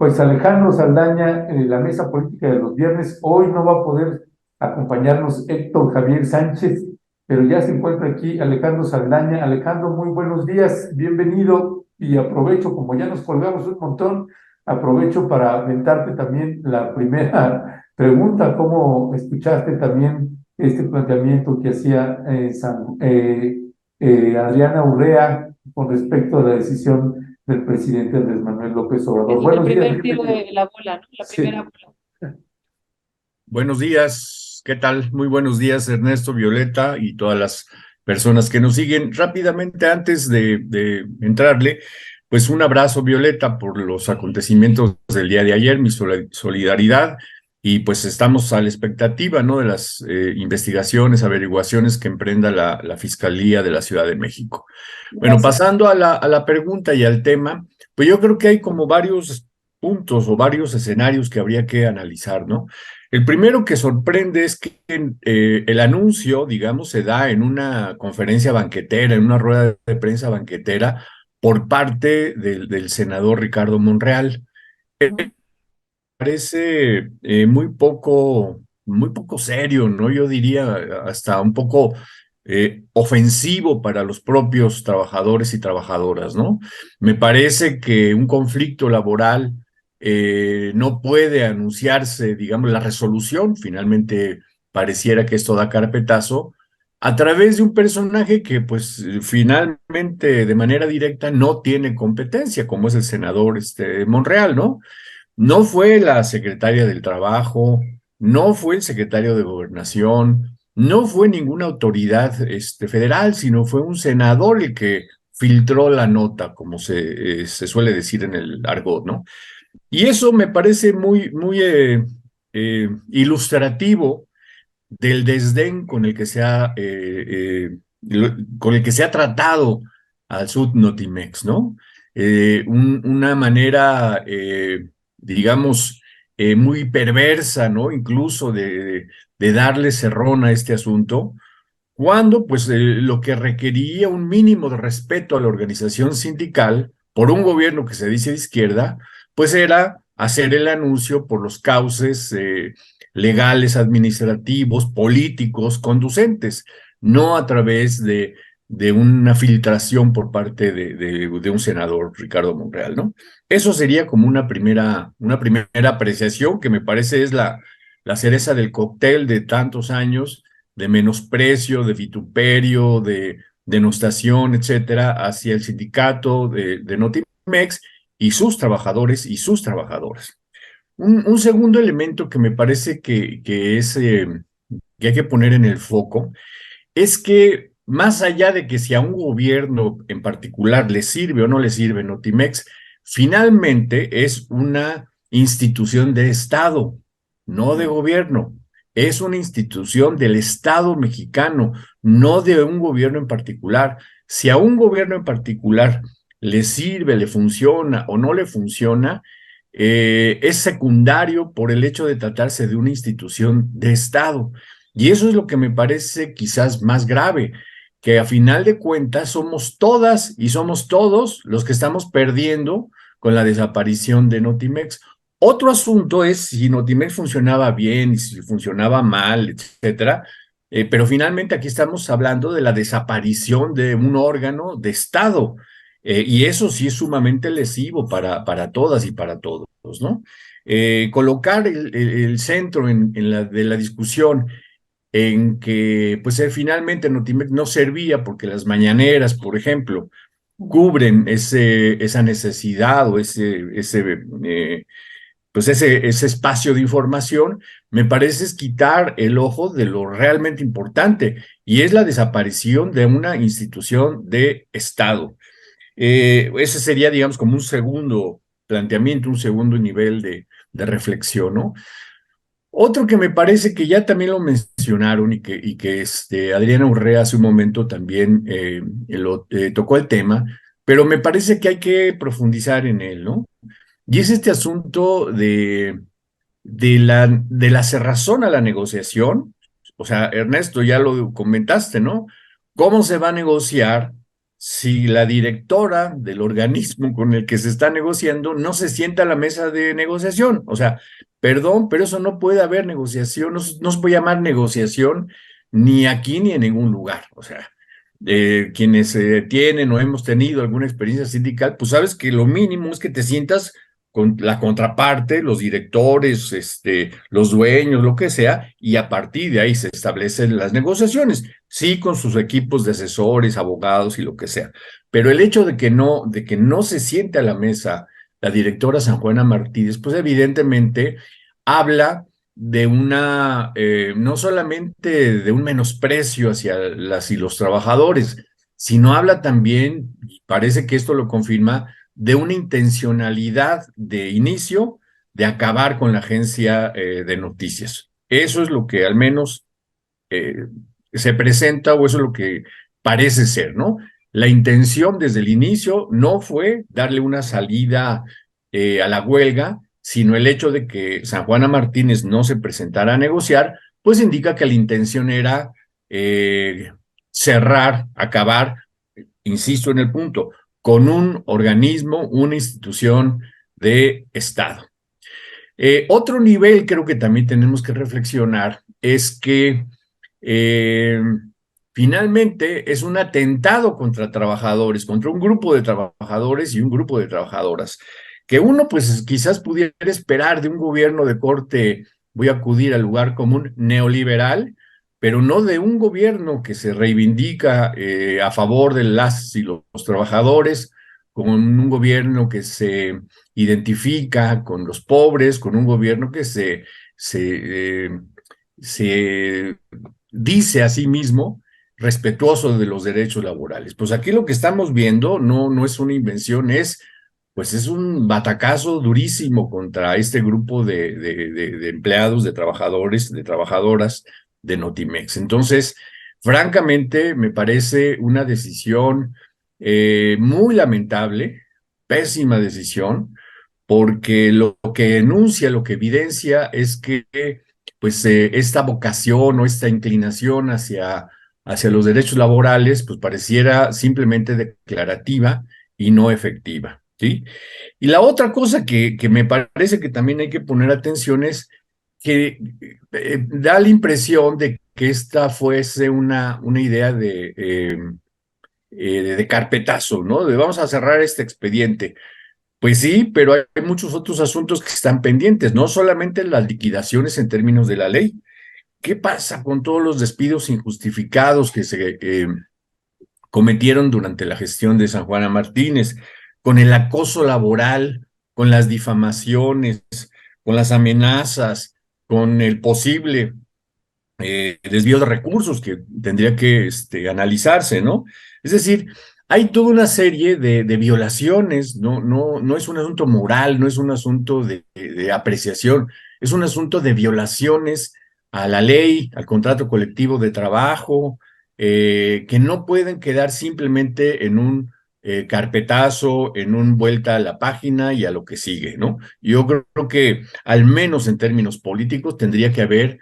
Pues Alejandro Saldaña, en la mesa política de los viernes, hoy no va a poder acompañarnos Héctor Javier Sánchez, pero ya se encuentra aquí Alejandro Saldaña. Alejandro, muy buenos días, bienvenido y aprovecho, como ya nos colgamos un montón, aprovecho para aventarte también la primera pregunta, ¿cómo escuchaste también este planteamiento que hacía Adriana Urrea con respecto a la decisión del presidente Andrés Manuel López Obrador? El Buenos días, primer tiro bienvenido. de la bola, ¿no? La primera Sí, bola. Buenos días, ¿qué tal? Muy buenos días, Ernesto, Violeta y todas las personas que nos siguen. Rápidamente, antes de entrarle, pues un abrazo, Violeta, por los acontecimientos del día de ayer, mi solidaridad, y pues estamos a la expectativa, ¿no? De las investigaciones, averiguaciones que emprenda la Fiscalía de la Ciudad de México. Bueno, Gracias. pasando a la pregunta y al tema, pues yo creo que hay como varios puntos o varios escenarios que habría que analizar, ¿no? El primero que sorprende es que el anuncio, digamos, se da en una conferencia banquetera, en una rueda de prensa banquetera, por parte del senador Ricardo Monreal. Ujú. Parece muy poco serio, ¿no? Yo diría hasta un poco ofensivo para los propios trabajadores y trabajadoras, ¿no? Me parece que un conflicto laboral no puede anunciarse, digamos, la resolución, finalmente pareciera que esto da carpetazo, a través de un personaje que, pues, finalmente, de manera directa, no tiene competencia, como es el senador Monreal, ¿no? No fue la secretaria del Trabajo, no fue el secretario de Gobernación, no fue ninguna autoridad federal, sino fue un senador el que filtró la nota, como se suele decir en el argot, ¿no? Y eso me parece ilustrativo del desdén con el que con el que se ha tratado al Sud Notimex, ¿no? Una manera, digamos, muy perversa, ¿no? Incluso de darle cerrón a este asunto, cuando pues lo que requería un mínimo de respeto a la organización sindical por un gobierno que se dice de izquierda, pues era hacer el anuncio por los cauces legales, administrativos, políticos, conducentes, no a través de una filtración por parte de un senador, Ricardo Monreal, ¿no? Eso sería como una primera apreciación que me parece es la cereza del cóctel de tantos años de menosprecio, de vituperio, de denostación, etcétera, hacia el sindicato de Notimex y sus trabajadores y sus trabajadoras. Un segundo elemento que me parece que hay que poner en el foco es que más allá de que si a un gobierno en particular le sirve o no le sirve Notimex, finalmente es una institución de Estado, no de gobierno. Es una institución del Estado mexicano, no de un gobierno en particular. Si a un gobierno en particular le sirve, le funciona o no le funciona, es secundario por el hecho de tratarse de una institución de Estado. Y eso es lo que me parece quizás más grave, que a final de cuentas somos todas y somos todos los que estamos perdiendo con la desaparición de Notimex. Otro asunto es si Notimex funcionaba bien y si funcionaba mal, etcétera, pero finalmente aquí estamos hablando de la desaparición de un órgano de Estado, y eso sí es sumamente lesivo para todas y para todos, ¿no? Colocar el centro de la discusión en que pues finalmente Notimex no servía porque las mañaneras, por ejemplo, cubren esa necesidad o ese espacio de información, me parece es quitar el ojo de lo realmente importante y es la desaparición de una institución de Estado. Ese sería, digamos, como un segundo planteamiento, un segundo nivel de reflexión, ¿no? Otro que me parece que ya también lo mencionaron y que Adriana Urrea hace un momento también tocó el tema, pero me parece que hay que profundizar en él, ¿no? Y es este asunto de la cerrazón a la negociación. O sea, Ernesto, ya lo comentaste, ¿no? ¿Cómo se va a negociar si la directora del organismo con el que se está negociando no se sienta a la mesa de negociación. O sea, perdón, pero eso no puede haber negociación, no se puede llamar negociación ni aquí ni en ningún lugar. O sea, quienes tienen o hemos tenido alguna experiencia sindical, pues sabes que lo mínimo es que te sientas con la contraparte, los directores, los dueños, lo que sea, y a partir de ahí se establecen las negociaciones, sí, con sus equipos de asesores, abogados y lo que sea. Pero el hecho de que no se siente a la mesa la directora San Juana Martínez, pues evidentemente habla de no solamente de un menosprecio hacia las y los trabajadores, sino habla también, y parece que esto lo confirma, de una intencionalidad de inicio de acabar con la agencia de noticias. Eso es lo que al menos eh, se presenta o eso es lo que parece ser, ¿no? La intención desde el inicio no fue darle una salida a la huelga, sino el hecho de que San Juana Martínez no se presentara a negociar, pues indica que la intención era cerrar, acabar, insisto en el punto, con un organismo, una institución de Estado. Otro nivel creo que también tenemos que reflexionar es que eh, finalmente es un atentado contra trabajadores, contra un grupo de trabajadores y un grupo de trabajadoras, que uno pues quizás pudiera esperar de un gobierno de corte, voy a acudir al lugar común, neoliberal, pero no de un gobierno que se reivindica a favor de las y los trabajadores, con un gobierno que se identifica con los pobres, con un gobierno que se dice a sí mismo respetuoso de los derechos laborales. Pues aquí lo que estamos viendo no es una invención, pues es un batacazo durísimo contra este grupo de empleados, de trabajadores, de trabajadoras de Notimex. Entonces, francamente, me parece una decisión muy lamentable, pésima decisión, porque lo que enuncia, lo que evidencia es que pues esta vocación o esta inclinación hacia los derechos laborales pues pareciera simplemente declarativa y no efectiva, ¿sí? Y la otra cosa que me parece que también hay que poner atención es que da la impresión de que esta fuese una idea de carpetazo, ¿no? De vamos a cerrar este expediente. Pues sí, pero hay muchos otros asuntos que están pendientes, no solamente las liquidaciones en términos de la ley. ¿Qué pasa con todos los despidos injustificados que se cometieron durante la gestión de San Juana Martínez, con el acoso laboral, con las difamaciones, con las amenazas, con el posible desvío de recursos que tendría que analizarse, ¿no? Es decir, hay toda una serie de violaciones, no es un asunto moral, no es un asunto de apreciación, es un asunto de violaciones a la ley, al contrato colectivo de trabajo, que no pueden quedar simplemente en un carpetazo, en un vuelta a la página y a lo que sigue, ¿no? Yo creo que al menos en términos políticos tendría que haber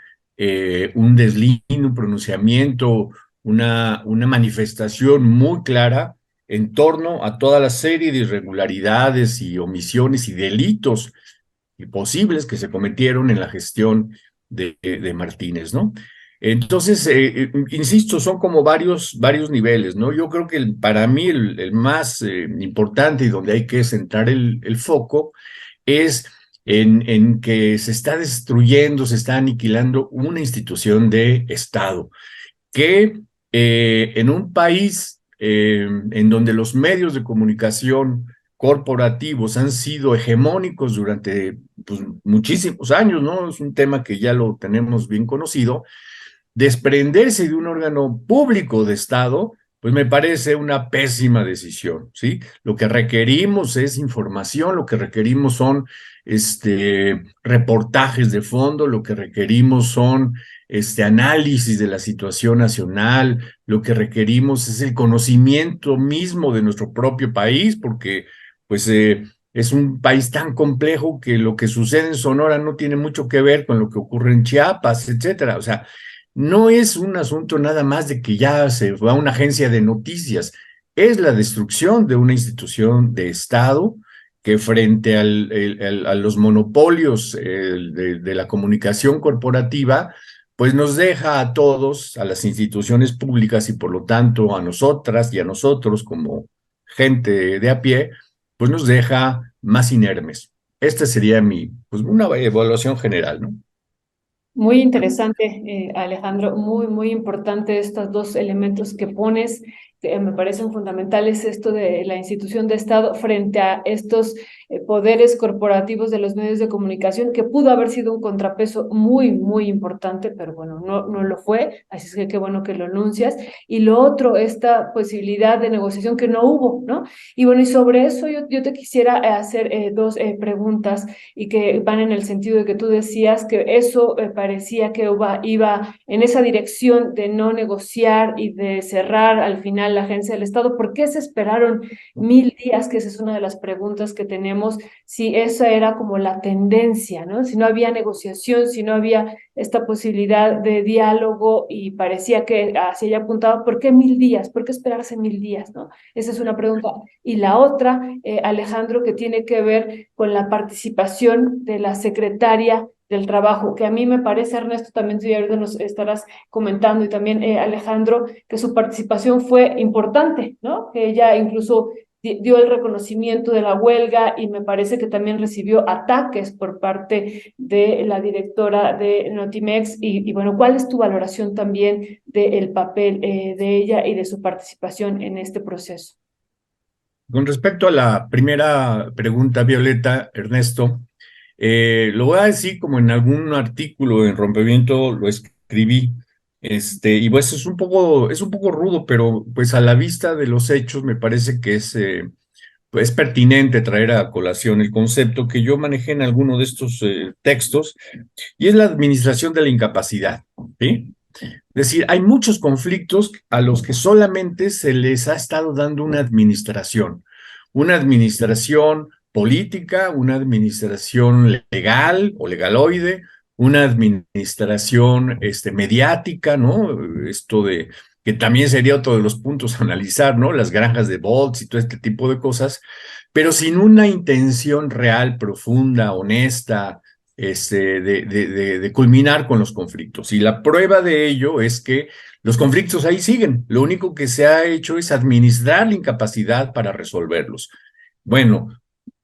un deslinde, un pronunciamiento, una manifestación muy clara en torno a toda la serie de irregularidades y omisiones y delitos posibles que se cometieron en la gestión de Martínez, ¿no? Entonces, insisto, son como varios niveles, ¿no? Yo creo que para mí el más importante y donde hay que centrar el foco es en que se está destruyendo, se está aniquilando una institución de Estado, que en un país en donde los medios de comunicación corporativos han sido hegemónicos durante pues, muchísimos años, ¿no? Es un tema que ya lo tenemos bien conocido. Desprenderse de un órgano público de Estado, pues me parece una pésima decisión, ¿sí? Lo que requerimos es información, lo que requerimos son reportajes de fondo, lo que requerimos son análisis de la situación nacional, lo que requerimos es el conocimiento mismo de nuestro propio país, porque pues es un país tan complejo que lo que sucede en Sonora no tiene mucho que ver con lo que ocurre en Chiapas, etcétera. O sea, no es un asunto nada más de que ya se va a una agencia de noticias. es la destrucción de una institución de Estado que frente a los monopolios de la comunicación corporativa, pues nos deja a todos, a las instituciones públicas y por lo tanto a nosotras y a nosotros como gente de a pie, pues nos deja más inermes. Esta sería pues una evaluación general, ¿no? Muy interesante, Alejandro, muy importante estos dos elementos que pones, que me parecen fundamentales, esto de la institución de Estado frente a estos poderes corporativos de los medios de comunicación, que pudo haber sido un contrapeso muy importante, pero bueno, no lo fue, así es que qué bueno que lo anuncias. Y lo otro, esta posibilidad de negociación que no hubo, ¿no? Y bueno, y sobre eso yo te quisiera hacer dos preguntas y que van en el sentido de que tú decías que eso parecía que iba en esa dirección de no negociar y de cerrar al final la agencia del Estado. ¿Por qué se esperaron 1000 días? Que esa es una de las preguntas que tenemos, si esa era como la tendencia, ¿no? Si no había negociación, si no había esta posibilidad de diálogo y parecía que hacia allá apuntaba, ¿por qué 1000 días? ¿Por qué esperarse 1000 días, no? Esa es una pregunta. Y la otra, Alejandro, que tiene que ver con la participación de la secretaria del Trabajo, que a mí me parece, Ernesto, también tú ya ahorita nos estarás comentando, y también Alejandro, que su participación fue importante, ¿no? Que ella incluso dio el reconocimiento de la huelga y me parece que también recibió ataques por parte de la directora de Notimex. Y bueno, ¿cuál es tu valoración también del papel de ella y de su participación en este proceso? Con respecto a la primera pregunta, Violeta, Ernesto, lo voy a decir como en algún artículo en Rompimiento lo escribí, y pues es un poco rudo, pero pues a la vista de los hechos me parece que es pertinente traer a colación el concepto que yo manejé en alguno de estos textos, y es la administración de la incapacidad, ¿sí? Es decir, hay muchos conflictos a los que solamente se les ha estado dando una administración política, una administración legal o legaloide, una administración mediática, ¿no? Esto de que también sería otro de los puntos a analizar, ¿no? Las granjas de bots y todo este tipo de cosas, pero sin una intención real, profunda, honesta, de culminar con los conflictos. Y la prueba de ello es que los conflictos ahí siguen. Lo único que se ha hecho es administrar la incapacidad para resolverlos. Bueno,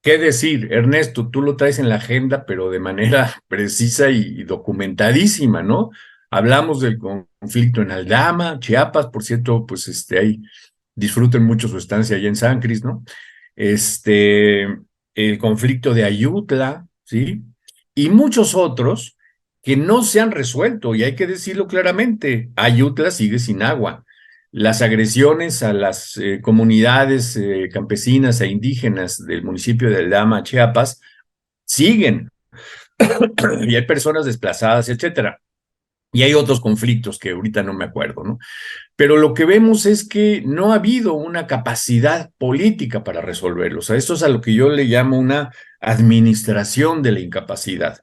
¿qué decir? Ernesto, tú lo traes en la agenda, pero de manera precisa y documentadísima, ¿no? Hablamos del conflicto en Aldama, Chiapas, por cierto, pues ahí disfruten mucho su estancia allá en San Cris, ¿no? El conflicto de Ayutla, ¿sí? Y muchos otros que no se han resuelto, y hay que decirlo claramente, Ayutla sigue sin agua. Las agresiones a las comunidades campesinas e indígenas del municipio de Aldama, Chiapas, siguen, y hay personas desplazadas, etcétera. Y hay otros conflictos que ahorita no me acuerdo, ¿no? Pero lo que vemos es que no ha habido una capacidad política para resolverlos. A esto es a lo que yo le llamo una administración de la incapacidad,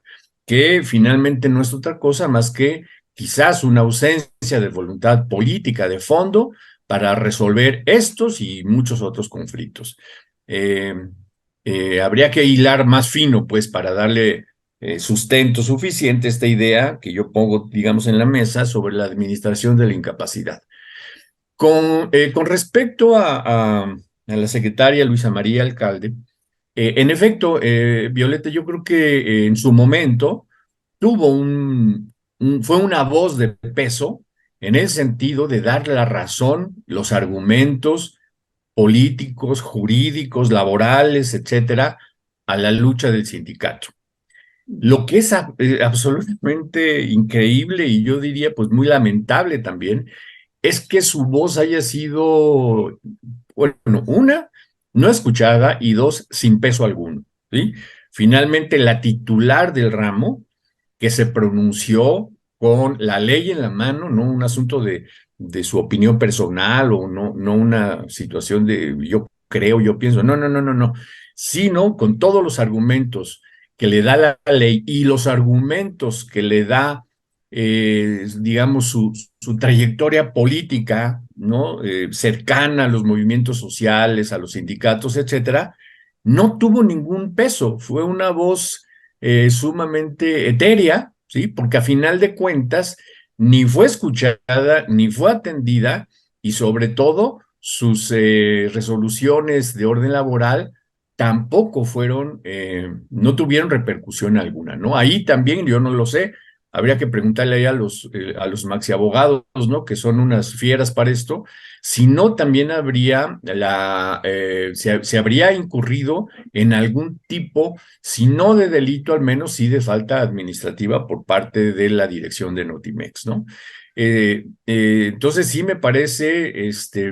que finalmente no es otra cosa más que quizás una ausencia de voluntad política de fondo para resolver estos y muchos otros conflictos. Eh, Habría que hilar más fino, pues, para darle sustento suficiente a esta idea que yo pongo, digamos, en la mesa sobre la administración de la incapacidad. Con respecto a la secretaria Luisa María Alcalde, en efecto, Violeta, yo creo que en su momento tuvo fue una voz de peso en el sentido de dar la razón, los argumentos políticos, jurídicos, laborales, etcétera, a la lucha del sindicato. Lo que es absolutamente increíble y yo diría pues muy lamentable también es que su voz haya sido, bueno, una, no escuchada y dos, sin peso alguno, ¿sí? Finalmente, la titular del ramo, que se pronunció con la ley en la mano, no un asunto de su opinión personal o no una situación de yo creo, yo pienso, no, sino con todos los argumentos que le da la ley y los argumentos que le da digamos, su trayectoria política, ¿no? Cercana a los movimientos sociales, a los sindicatos, etcétera, no tuvo ningún peso. Fue una voz sumamente etérea, ¿sí? Porque a final de cuentas ni fue escuchada, ni fue atendida, y sobre todo sus resoluciones de orden laboral tampoco fueron, no tuvieron repercusión alguna, ¿no? Ahí también yo no lo sé, habría que preguntarle ahí a los maxi abogados, ¿no? Que son unas fieras para esto, si no también habría se habría incurrido en algún tipo, si no de delito, al menos sí de falta administrativa por parte de la dirección de Notimex, ¿no? Entonces sí me parece,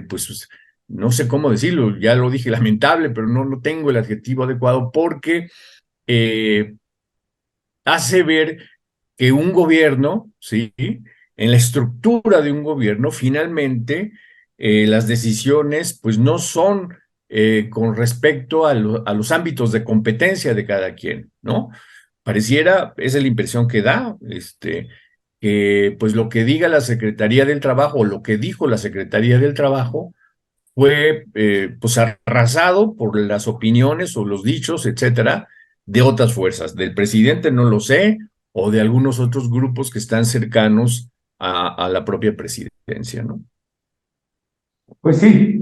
pues, no sé cómo decirlo, ya lo dije, lamentable, pero no tengo el adjetivo adecuado porque eh, hace ver que un gobierno, ¿sí? En la estructura de un gobierno, finalmente, las decisiones, pues no son con respecto a los ámbitos de competencia de cada quien, ¿no? Pareciera, esa es la impresión que da, que pues lo que diga la Secretaría del Trabajo o lo que dijo la Secretaría del Trabajo fue pues arrasado por las opiniones o los dichos, etcétera, de otras fuerzas. Del presidente no lo sé, o de algunos otros grupos que están cercanos a la propia presidencia, ¿no? Pues sí,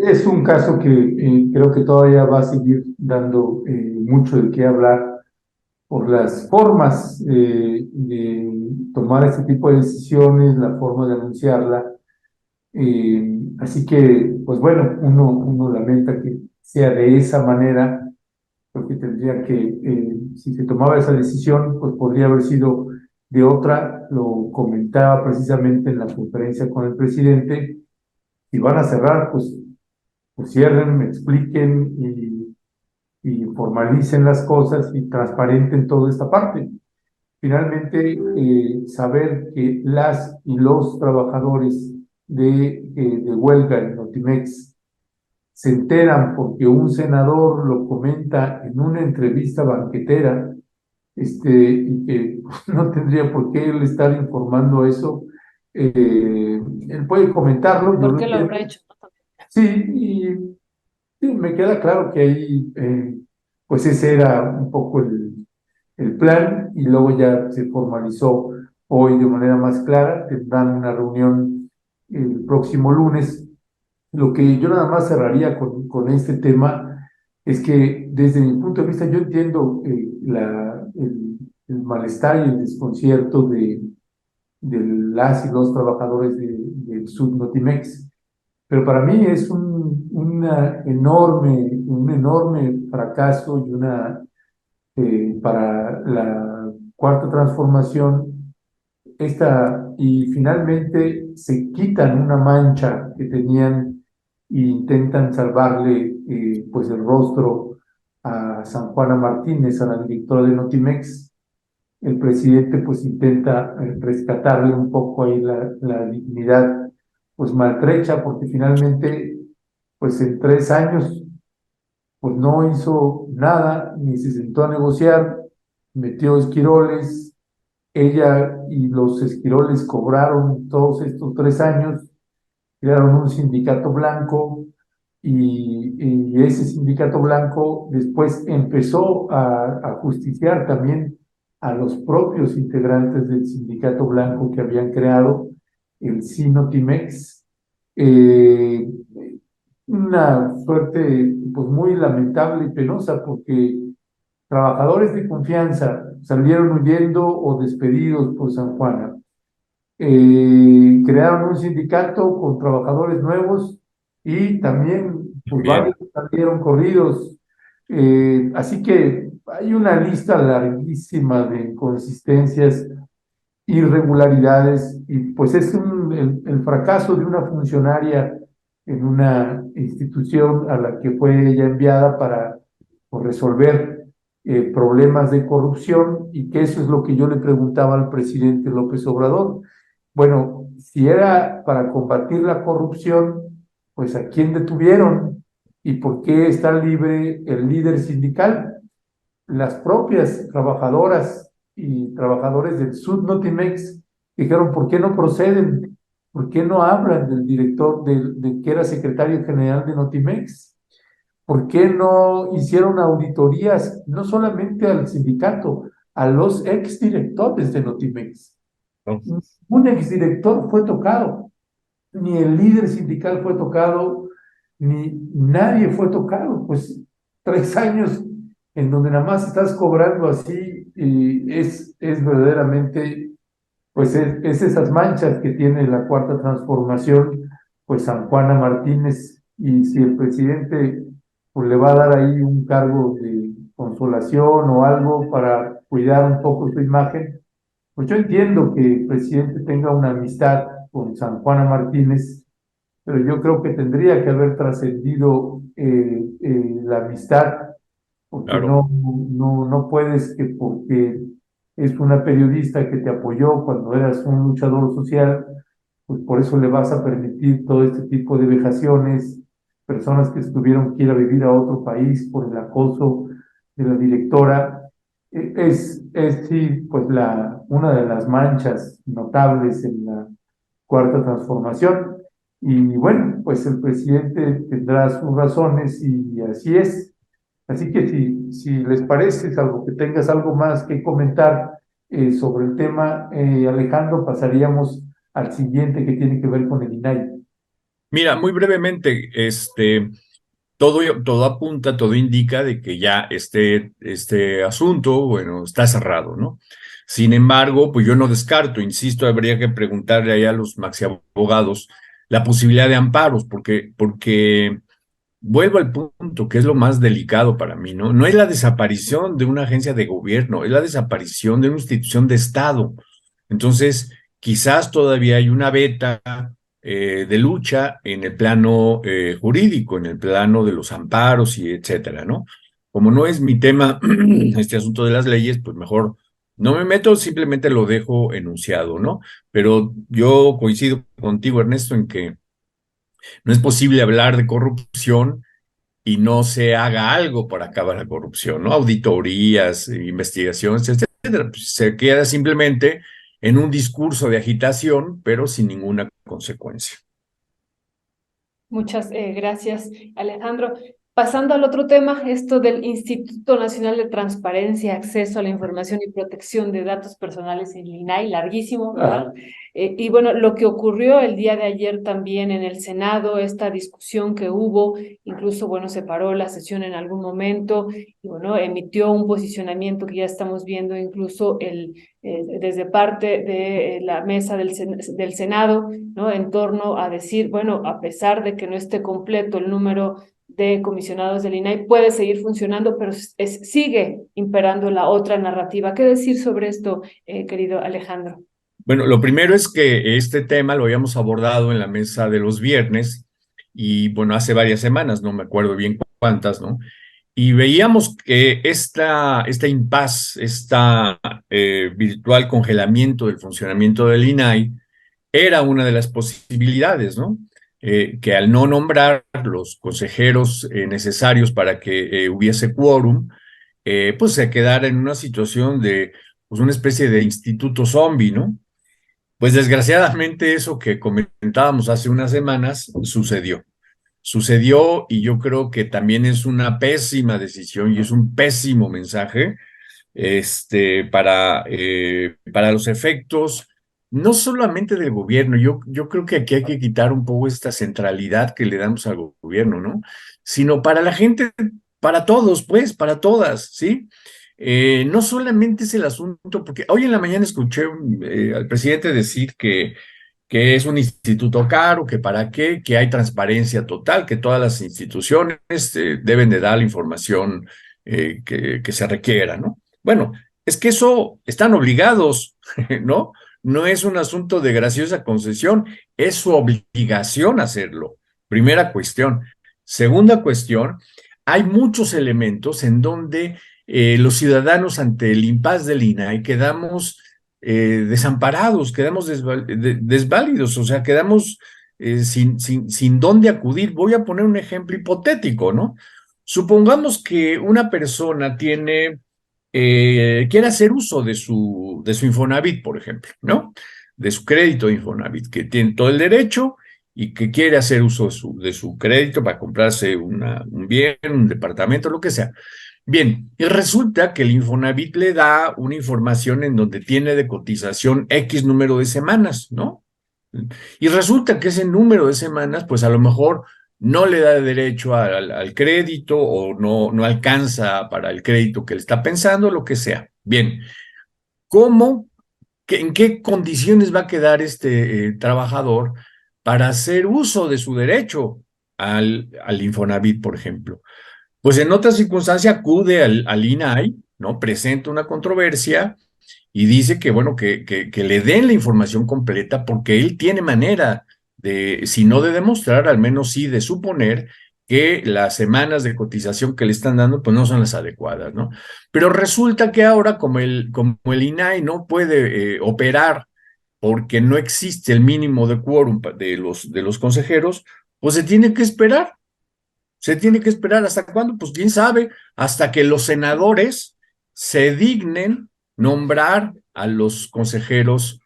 es un caso que creo que todavía va a seguir dando mucho de qué hablar por las formas de tomar este tipo de decisiones, la forma de anunciarla. Así que, pues bueno, uno lamenta que sea de esa manera, porque tendría que, si se tomaba esa decisión, pues podría haber sido de otra. Lo comentaba precisamente en la conferencia con el presidente. Si van a cerrar, pues cierren, me expliquen y formalicen las cosas y transparenten toda esta parte. Finalmente, saber que las y los trabajadores de huelga en Notimex se enteran porque un senador lo comenta en una entrevista banquetera, y que no tendría por qué él estar informando eso. Él puede comentarlo, yo ¿Por lo qué lo entiendo. habrá hecho? Sí, y sí, me queda claro que ahí, pues ese era un poco el plan y luego ya se formalizó hoy de manera más clara. Tendrán una reunión el próximo lunes. Lo que yo nada más cerraría con este tema es que desde mi punto de vista yo entiendo el malestar y el desconcierto de las y los trabajadores del Subnotimex, pero para mí es un enorme fracaso y para la cuarta transformación, y finalmente se quitan una mancha que tenían e intentan salvarle pues el rostro a San Juana Martínez, a la directora de Notimex. El presidente pues intenta rescatarle un poco ahí la dignidad pues maltrecha, porque finalmente pues en 3 años pues no hizo nada, ni se sentó a negociar, metió esquiroles. Ella y los esquiroles cobraron todos estos 3 años, crearon un sindicato blanco y ese sindicato blanco después empezó a justiciar también a los propios integrantes del sindicato blanco que habían creado el Sinotimex. Eh, una suerte pues muy lamentable y penosa, porque trabajadores de confianza salieron huyendo o despedidos por San Juana. Crearon un sindicato con trabajadores nuevos y también pues Bien, varios salieron corridos. Así que hay una lista larguísima de inconsistencias, irregularidades, y pues es el fracaso de una funcionaria en una institución a la que fue ella enviada para pues, resolver problemas de corrupción, y que eso es lo que yo le preguntaba al presidente López Obrador. Bueno, si era para combatir la corrupción, pues ¿a quién detuvieron? ¿Y por qué está libre el líder sindical? Las propias trabajadoras y trabajadores del Subnotimex dijeron, ¿por qué no proceden? ¿Por qué no hablan del director de que era secretario general de Notimex? ¿Por qué no hicieron auditorías, no solamente al sindicato, a los exdirectores de Notimex? ¿no? Un exdirector fue tocado, ni el líder sindical fue tocado, ni nadie fue tocado. Pues 3 años en donde nada más estás cobrando así, y es verdaderamente, pues es esas manchas que tiene la cuarta transformación, pues San Juana Martínez. Y si el presidente pues le va a dar ahí un cargo de consolación o algo para cuidar un poco su imagen, pues yo entiendo que el presidente tenga una amistad con San Juana Martínez, pero yo creo que tendría que haber trascendido la amistad, porque Claro. no puedes que porque es una periodista que te apoyó cuando eras un luchador social, pues por eso le vas a permitir todo este tipo de vejaciones, personas que tuvieron que ir a vivir a otro país por el acoso de la directora. Es sí, pues una de las manchas notables en la cuarta transformación. Y bueno, pues el presidente tendrá sus razones y así es. Así que si les parece, salvo que tengas algo más que comentar sobre el tema, Alejandro, pasaríamos al siguiente que tiene que ver con el INAI. Mira, muy brevemente, todo apunta, todo indica de que ya este asunto, bueno, está cerrado, ¿no? Sin embargo, pues yo no descarto, insisto, habría que preguntarle ahí a los maxi abogados la posibilidad de amparos, porque vuelvo al punto que es lo más delicado para mí, ¿no? No es la desaparición de una agencia de gobierno, es la desaparición de una institución de Estado. Entonces, quizás todavía hay una veta de lucha en el plano jurídico, en el plano de los amparos y etcétera, ¿no? Como no es mi tema este asunto de las leyes, pues mejor no me meto, simplemente lo dejo enunciado, ¿no? Pero yo coincido contigo, Ernesto, en que no es posible hablar de corrupción y no se haga algo para acabar la corrupción, ¿no? Auditorías, investigaciones, etcétera. Pues se queda simplemente en un discurso de agitación, pero sin ninguna consecuencia. Muchas gracias, Alejandro. Pasando al otro tema, esto del Instituto Nacional de Transparencia, Acceso a la Información y Protección de Datos Personales en el INAI, larguísimo, ¿verdad? Y bueno, lo que ocurrió el día de ayer también en el Senado, esta discusión que hubo, incluso, bueno, se paró la sesión en algún momento y, bueno, emitió un posicionamiento que ya estamos viendo incluso desde parte de la mesa del Senado, ¿no? En torno a decir, bueno, a pesar de que no esté completo el número de comisionados del INAI, puede seguir funcionando, pero sigue imperando la otra narrativa. ¿Qué decir sobre esto, querido Alejandro? Bueno, lo primero es que este tema lo habíamos abordado en la mesa de los viernes y bueno, hace varias semanas, no me acuerdo bien cuántas, ¿no? Y veíamos que este impasse, virtual congelamiento del funcionamiento del INAI era una de las posibilidades, ¿no? Que al no nombrar los consejeros necesarios para que hubiese quórum, pues se quedara en una situación de pues una especie de instituto zombie, ¿no? Pues desgraciadamente eso que comentábamos hace unas semanas sucedió y yo creo que también es una pésima decisión y es un pésimo mensaje para los efectos, no solamente del gobierno, yo creo que aquí hay que quitar un poco esta centralidad que le damos al gobierno, ¿no? Sino para la gente, para todos, pues, para todas, ¿sí? No solamente es el asunto, porque hoy en la mañana escuché al presidente decir que es un instituto caro, que para qué, que hay transparencia total, que todas las instituciones deben de dar la información que se requiera, ¿no? Bueno, es que eso están obligados, ¿no? No es un asunto de graciosa concesión, es su obligación hacerlo. Primera cuestión. Segunda cuestión, hay muchos elementos en donde los ciudadanos ante el impasse del INAI quedamos desamparados, quedamos desválidos, o sea, quedamos sin dónde acudir. Voy a poner un ejemplo hipotético, ¿no? Supongamos que una persona quiere hacer uso de su Infonavit, por ejemplo, ¿no? de su crédito de Infonavit, que tiene todo el derecho y que quiere hacer uso de su crédito para comprarse un bien, un departamento, lo que sea. Bien, y resulta que el Infonavit le da una información en donde tiene de cotización X número de semanas, ¿no? Y resulta que ese número de semanas, pues a lo mejor no le da derecho al crédito o no alcanza para el crédito que le está pensando, lo que sea. Bien, ¿cómo, en qué condiciones va a quedar este trabajador para hacer uso de su derecho al Infonavit, por ejemplo? Pues en otra circunstancia acude al INAI, ¿no? Presenta una controversia y dice que, bueno, que le den la información completa porque él tiene manera de, si no de demostrar, al menos sí de suponer que las semanas de cotización que le están dando, pues no son las adecuadas, ¿no? Pero resulta que ahora, como el INAI no puede operar porque no existe el mínimo de quórum de los consejeros, pues se tiene que esperar. ¿Hasta cuándo? Pues quién sabe, hasta que los senadores se dignen nombrar a los consejeros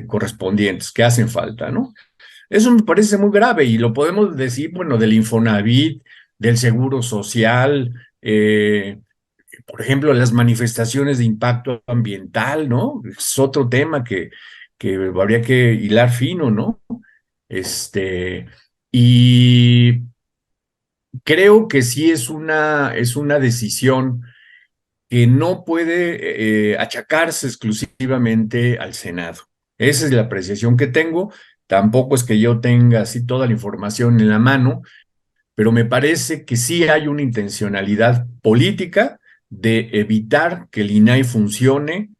correspondientes, que hacen falta, ¿no? Eso me parece muy grave y lo podemos decir, bueno, del Infonavit, del Seguro Social, por ejemplo, las manifestaciones de impacto ambiental, ¿no? Es otro tema que habría que hilar fino, ¿no? Este, y creo que sí es una decisión que no puede achacarse exclusivamente al Senado. Esa es la apreciación que tengo. Tampoco es que yo tenga así toda la información en la mano, pero me parece que sí hay una intencionalidad política de evitar que el INAI funcione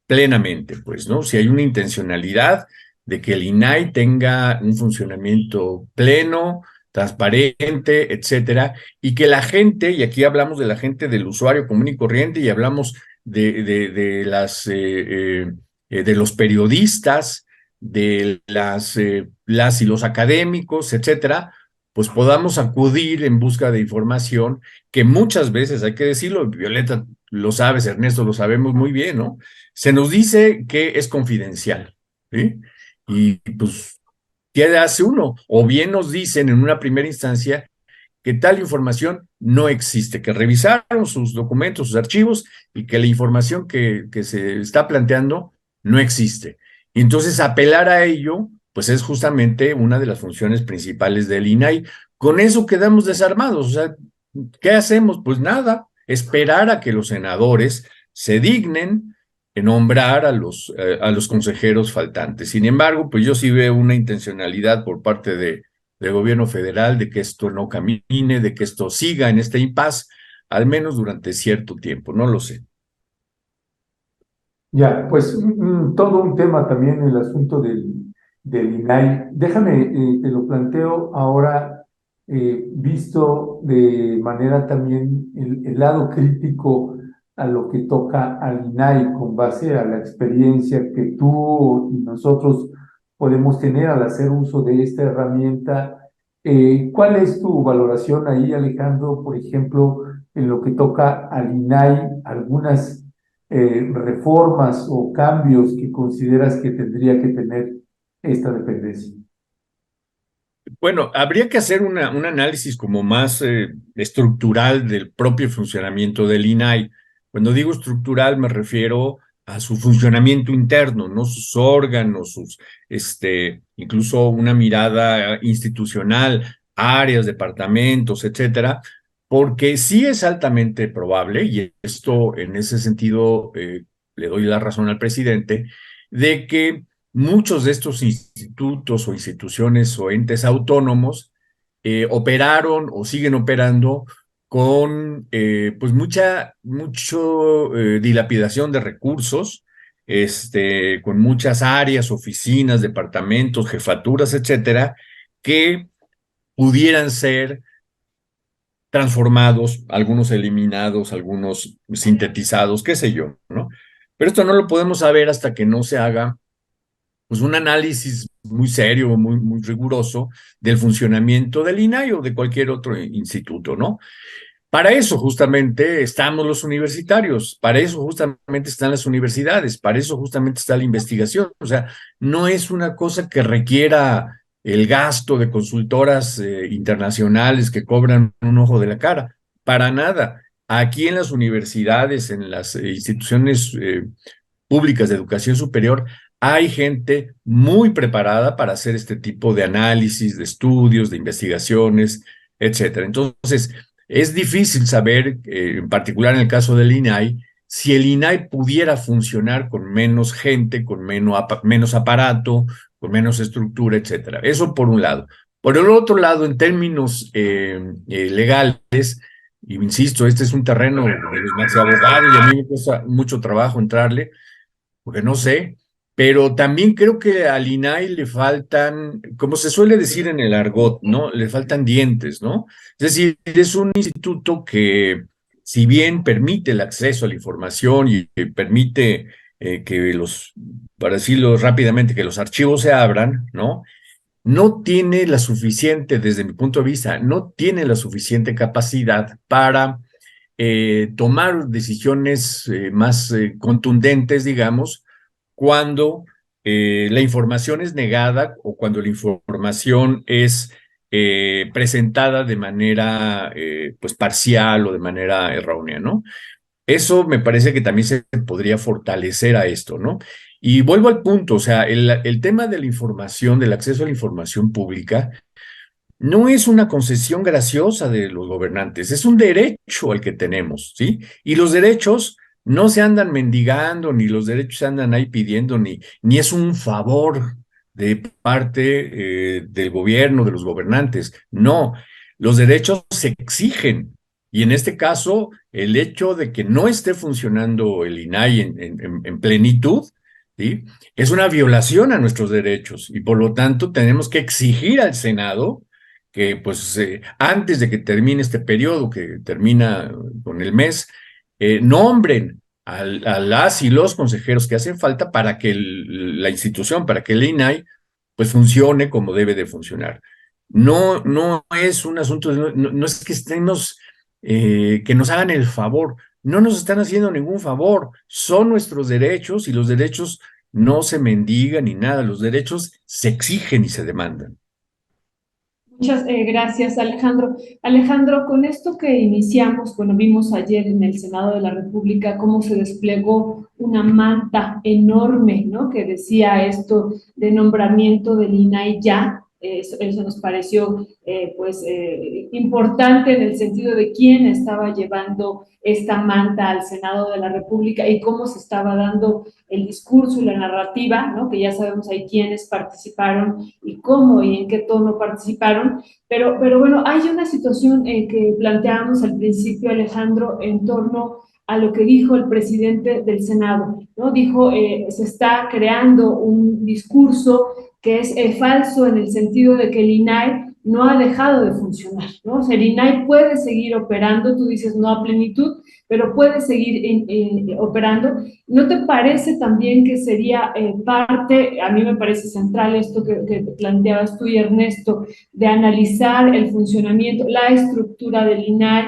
plenamente, pues, ¿no? Si hay una intencionalidad de que el INAI tenga un funcionamiento pleno, transparente, etcétera, y que la gente, y aquí hablamos de la gente del usuario común y corriente, y hablamos de los periodistas, de las y los académicos, etcétera, pues podamos acudir en busca de información que muchas veces, hay que decirlo, Violeta lo sabes, Ernesto lo sabemos muy bien, ¿no? Se nos dice que es confidencial, ¿sí? Y pues, ¿qué hace uno? O bien nos dicen en una primera instancia que tal información no existe, que revisaron sus documentos, sus archivos y que la información que se está planteando no existe. Y entonces apelar a ello, pues es justamente una de las funciones principales del INAI. Con eso quedamos desarmados. O sea, ¿qué hacemos? Pues nada, esperar a que los senadores se dignen en nombrar a los consejeros faltantes. Sin embargo, pues yo sí veo una intencionalidad por parte del gobierno federal de que esto no camine, de que esto siga en este impasse, al menos durante cierto tiempo, no lo sé. Ya, pues todo un tema también el asunto del INAI. Déjame, te lo planteo ahora, visto de manera también el lado crítico a lo que toca al INAI con base a la experiencia que tú y nosotros podemos tener al hacer uso de esta herramienta. ¿Cuál es tu valoración ahí, Alejandro, por ejemplo, en lo que toca al INAI, algunas reformas o cambios que consideras que tendría que tener esta dependencia? Bueno, habría que hacer un análisis como más estructural del propio funcionamiento del INAI. Cuando digo estructural me refiero a su funcionamiento interno, no sus órganos, incluso una mirada institucional, áreas, departamentos, etcétera, porque sí es altamente probable, y esto en ese sentido le doy la razón al presidente, de que muchos de estos institutos o instituciones o entes autónomos operaron o siguen operando con pues mucho dilapidación de recursos, con muchas áreas, oficinas, departamentos, jefaturas, etcétera, que pudieran ser transformados, algunos eliminados, algunos sintetizados, qué sé yo, ¿no? Pero esto no lo podemos saber hasta que no se haga pues un análisis muy serio, muy riguroso del funcionamiento del INAI o de cualquier otro instituto, ¿no? Para eso justamente estamos los universitarios, para eso justamente están las universidades, para eso justamente está la investigación. O sea, no es una cosa que requiera el gasto de consultoras internacionales que cobran un ojo de la cara, para nada. Aquí en las universidades, en las instituciones públicas de educación superior, hay gente muy preparada para hacer este tipo de análisis, de estudios, de investigaciones, etcétera. Entonces, es difícil saber, en particular en el caso del INAI, si el INAI pudiera funcionar con menos gente, con menos aparato, con menos estructura, etcétera. Eso por un lado. Por el otro lado, en términos legales, y insisto, este es un terreno de los maxi abogados y a mí me cuesta mucho trabajo entrarle, porque no sé, pero también creo que al INAI le faltan, como se suele decir en el argot, ¿no? Le faltan dientes, ¿no? Es decir, es un instituto que, si bien permite el acceso a la información y permite que para decirlo rápidamente, que los archivos se abran, ¿no? No tiene la suficiente, desde mi punto de vista, no tiene la suficiente capacidad para tomar decisiones más contundentes, digamos, cuando la información es negada o cuando la información es presentada de manera pues parcial o de manera errónea, ¿no? Eso me parece que también se podría fortalecer a esto, ¿no? Y vuelvo al punto, o sea, el tema de la información, del acceso a la información pública, no es una concesión graciosa de los gobernantes, es un derecho al que tenemos, ¿sí? Y los derechos no se andan mendigando, ni los derechos se andan ahí pidiendo, ni es un favor de parte del gobierno, de los gobernantes. No, los derechos se exigen. Y en este caso, el hecho de que no esté funcionando el INAI en plenitud, ¿sí? Es una violación a nuestros derechos y por lo tanto tenemos que exigir al Senado que pues antes de que termine este periodo, que termina con el mes, nombren a las y los consejeros que hacen falta para que la institución, para que el INAI, pues funcione como debe de funcionar. No es un asunto, no es que estemos, que nos hagan el favor, no nos están haciendo ningún favor, son nuestros derechos y los derechos no se mendigan ni nada, los derechos se exigen y se demandan. Muchas gracias, Alejandro. Alejandro, con esto que iniciamos, bueno, vimos ayer en el Senado de la República cómo se desplegó una manta enorme, ¿no? Que decía esto de nombramiento del INAI ya. Eso nos pareció, importante en el sentido de quién estaba llevando esta manta al Senado de la República y cómo se estaba dando el discurso y la narrativa, ¿no? Que ya sabemos ahí quiénes participaron y cómo y en qué tono participaron, pero bueno, hay una situación que planteábamos al principio, Alejandro, en torno a lo que dijo el presidente del Senado, ¿no? Dijo, se está creando un discurso que es falso en el sentido de que el INAI no ha dejado de funcionar, ¿no? O sea, el INAI puede seguir operando, tú dices no a plenitud, pero puede seguir operando. ¿No te parece también que sería parte, a mí me parece central esto que planteabas tú y Ernesto, de analizar el funcionamiento, la estructura del INAI,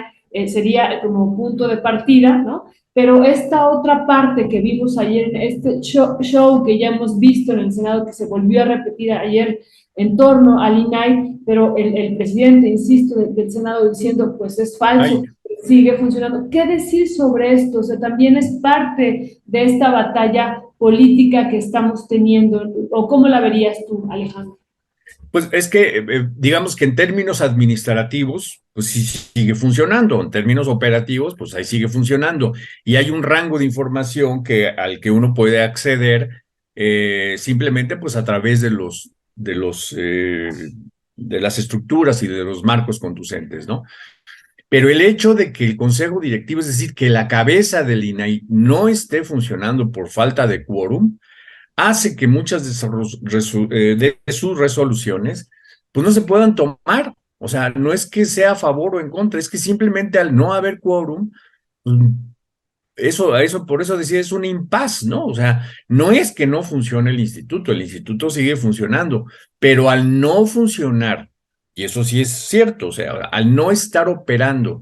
sería como punto de partida, ¿no? Pero esta otra parte que vimos ayer, este show que ya hemos visto en el Senado, que se volvió a repetir ayer en torno al INAI, pero el presidente, insisto, del Senado diciendo, pues es falso, sigue funcionando. ¿Qué decir sobre esto? O sea, también es parte de esta batalla política que estamos teniendo, ¿o cómo la verías tú, Alejandro? Pues es que, digamos que en términos administrativos, pues sí sigue funcionando, en términos operativos, pues ahí sigue funcionando. Y hay un rango de información al que uno puede acceder simplemente pues a través de las estructuras y de los marcos conducentes, ¿no? Pero el hecho de que el consejo directivo, es decir, que la cabeza del INAI no esté funcionando por falta de quórum, hace que muchas de sus resoluciones pues no se puedan tomar. O sea, no es que sea a favor o en contra, es que simplemente al no haber quórum, pues, por eso decía, es un impasse, ¿no? O sea, no es que no funcione el instituto sigue funcionando, pero al no funcionar, y eso sí es cierto, o sea, al no estar operando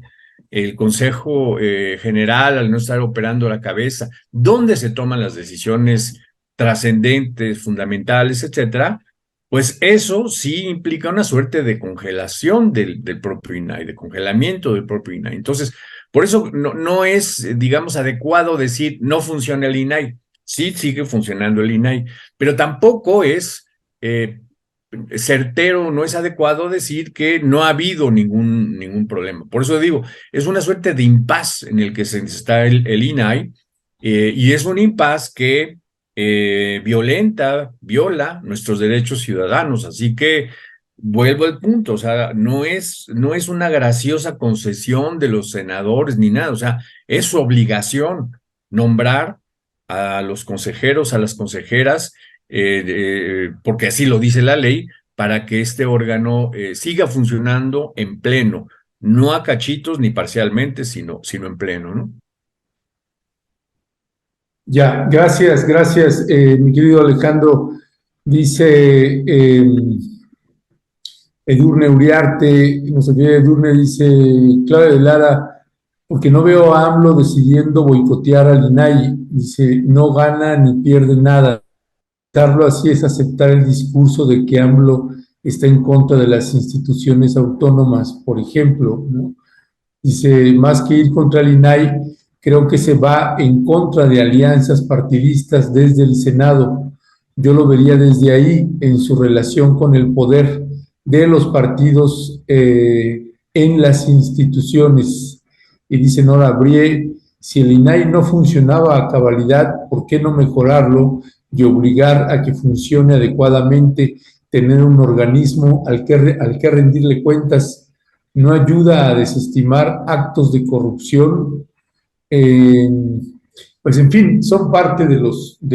el Consejo General, al no estar operando la cabeza, dónde se toman las decisiones trascendentes, fundamentales, etcétera, pues eso sí implica una suerte de congelación del propio INAI, de congelamiento del propio INAI. Entonces, por eso no es, digamos, adecuado decir no funciona el INAI. Sí sigue funcionando el INAI, pero tampoco es certero, no es adecuado decir que no ha habido ningún problema. Por eso digo, es una suerte de impas en el que está el INAI, y es un impas que viola nuestros derechos ciudadanos. Así que vuelvo al punto, o sea, no es una graciosa concesión de los senadores ni nada, o sea, es su obligación nombrar a los consejeros, a las consejeras, porque así lo dice la ley, para que este órgano siga funcionando en pleno, no a cachitos ni parcialmente, sino en pleno, ¿no? Ya, gracias, mi querido Alejandro. Dice Edurne Uriarte, nuestra querida Edurne, dice Claudia de Lara, porque no veo a AMLO decidiendo boicotear al INAI. Dice, no gana ni pierde nada. Aceptarlo así es aceptar el discurso de que AMLO está en contra de las instituciones autónomas, por ejemplo, ¿no? Dice, más que ir contra el INAI, creo que se va en contra de alianzas partidistas desde el Senado. Yo lo vería desde ahí, en su relación con el poder de los partidos en las instituciones. Y dice Nora Brie, si el INAI no funcionaba a cabalidad, ¿por qué no mejorarlo y obligar a que funcione adecuadamente, tener un organismo al que rendirle cuentas? No ayuda a desestimar actos de corrupción. Eh, pues en fin, son parte de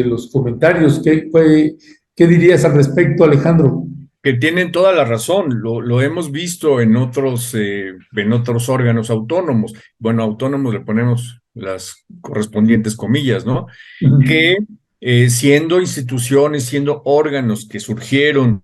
los comentarios. ¿Qué dirías al respecto, Alejandro? Que tienen toda la razón, lo hemos visto en otros órganos autónomos. Bueno, autónomos le ponemos las correspondientes comillas, ¿no? Que siendo instituciones, siendo órganos que surgieron